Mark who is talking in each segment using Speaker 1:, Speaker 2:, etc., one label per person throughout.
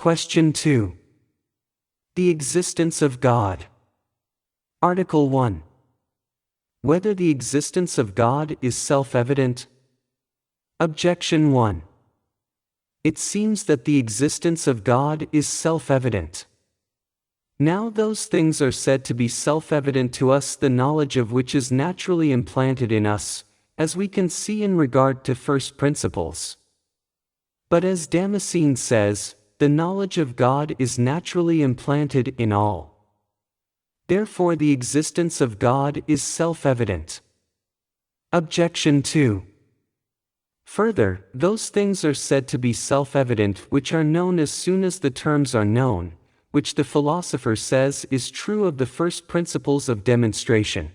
Speaker 1: Question 2. The existence of God. Article 1. Whether the existence of God is self-evident? Objection 1. It seems that the existence of God is self-evident. Now those things are said to be self-evident to us, the knowledge of which is naturally implanted in us, as we can see in regard to first principles. But as Damascene says, the knowledge of God is naturally implanted in all. Therefore the existence of God is self-evident. Objection 2. Further, those things are said to be self-evident which are known as soon as the terms are known, which the philosopher says is true of the first principles of demonstration.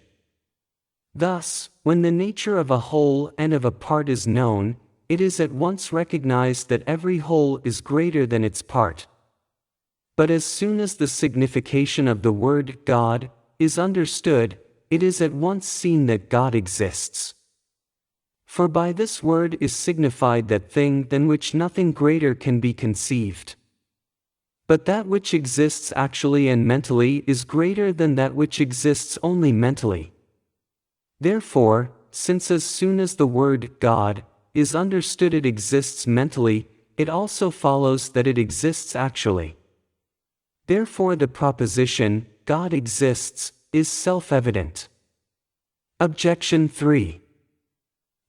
Speaker 1: Thus, when the nature of a whole and of a part is known, it is at once recognized that every whole is greater than its part. But as soon as the signification of the word God is understood, it is at once seen that God exists. For by this word is signified that thing than which nothing greater can be conceived. But that which exists actually and mentally is greater than that which exists only mentally. Therefore, since as soon as the word God is understood it exists mentally, it also follows that it exists actually. Therefore the proposition, God exists, is self-evident. Objection 3.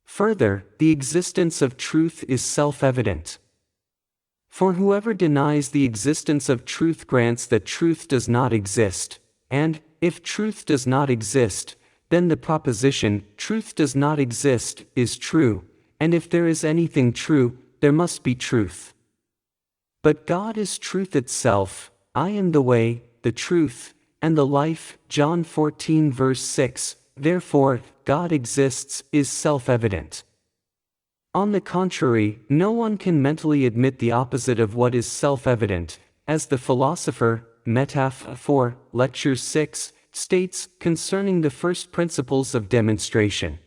Speaker 1: Further, the existence of truth is self-evident. For whoever denies the existence of truth grants that truth does not exist, and, if truth does not exist, then the proposition, truth does not exist, is true, and if there is anything true, there must be truth. But God is truth itself. I am the way, the truth, and the life, John 14 verse 6, therefore, God exists, is self-evident. On the contrary, no one can mentally admit the opposite of what is self-evident, as the philosopher, Metaph. 4, Lecture 6, states concerning the first principles of demonstration.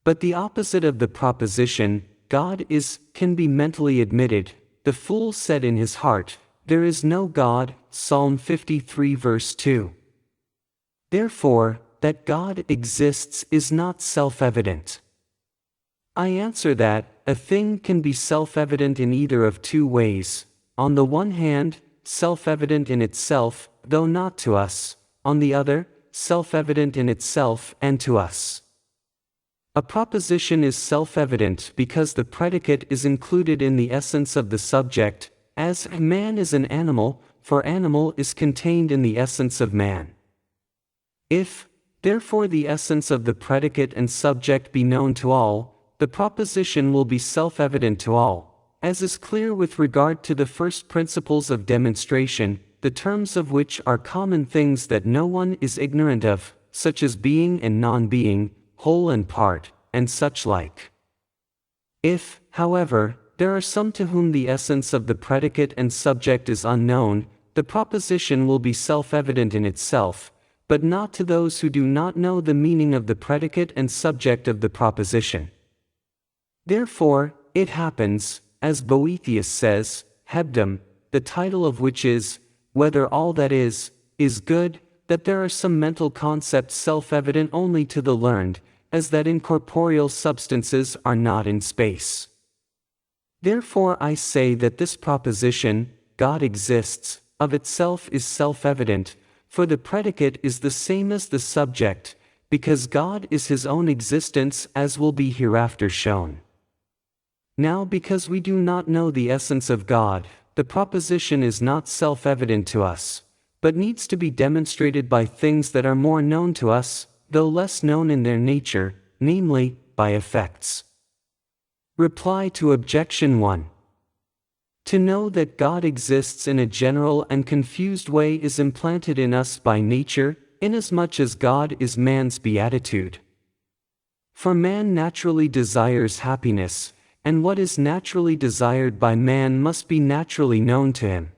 Speaker 1: But the opposite of the proposition, God is, can be mentally admitted. The fool said in his heart, there is no God, Psalm 53 verse 2. Therefore, that God exists is not self-evident. I answer that, a thing can be self-evident in either of two ways. On the one hand, self-evident in itself, though not to us. On the other, self-evident in itself and to us. A proposition is self-evident because the predicate is included in the essence of the subject, as man is an animal, for animal is contained in the essence of man. If, therefore, the essence of the predicate and subject be known to all, the proposition will be self-evident to all, as is clear with regard to the first principles of demonstration, the terms of which are common things that no one is ignorant of, such as being and non-being, whole and part, and such like. If, however, there are some to whom the essence of the predicate and subject is unknown, the proposition will be self-evident in itself, but not to those who do not know the meaning of the predicate and subject of the proposition. Therefore, it happens, as Boethius says, Hebdom, the title of which is, whether all that is good, that there are some mental concepts self-evident only to the learned, as that incorporeal substances are not in space. Therefore I say that this proposition, God exists, of itself is self-evident, for the predicate is the same as the subject, because God is his own existence, as will be hereafter shown. Now because we do not know the essence of God, the proposition is not self-evident to us, but needs to be demonstrated by things that are more known to us, though less known in their nature, namely, by effects. Reply to Objection 1. To know that God exists in a general and confused way is implanted in us by nature, inasmuch as God is man's beatitude. For man naturally desires happiness, and what is naturally desired by man must be naturally known to him.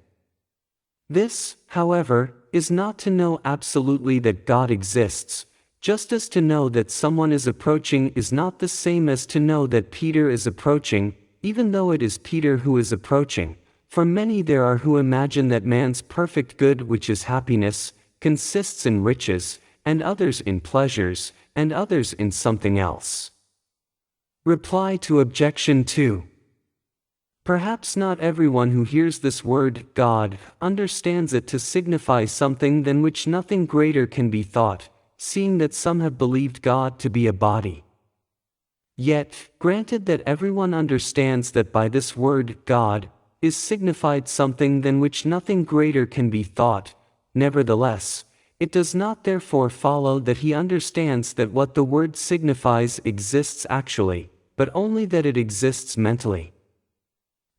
Speaker 1: This, however, is not to know absolutely that God exists, just as to know that someone is approaching is not the same as to know that Peter is approaching, even though it is Peter who is approaching, For many there are who imagine that man's perfect good, which is happiness, consists in riches, and others in pleasures, and others in something else. Reply to Objection 2. Perhaps not everyone who hears this word, God, understands it to signify something than which nothing greater can be thought, seeing that some have believed God to be a body. Yet, granted that everyone understands that by this word, God, is signified something than which nothing greater can be thought, nevertheless, it does not therefore follow that he understands that what the word signifies exists actually, but only that it exists mentally.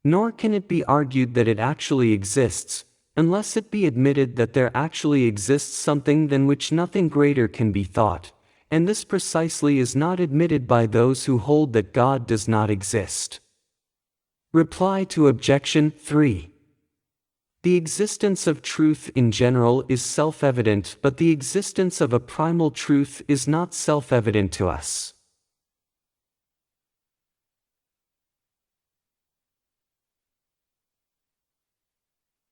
Speaker 1: Nor can it be argued that it actually exists, unless it be admitted that there actually exists something than which nothing greater can be thought, and this precisely is not admitted by those who hold that God does not exist. Reply to Objection 3. The existence of truth in general is self-evident, but the existence of a primal truth is not self-evident to us.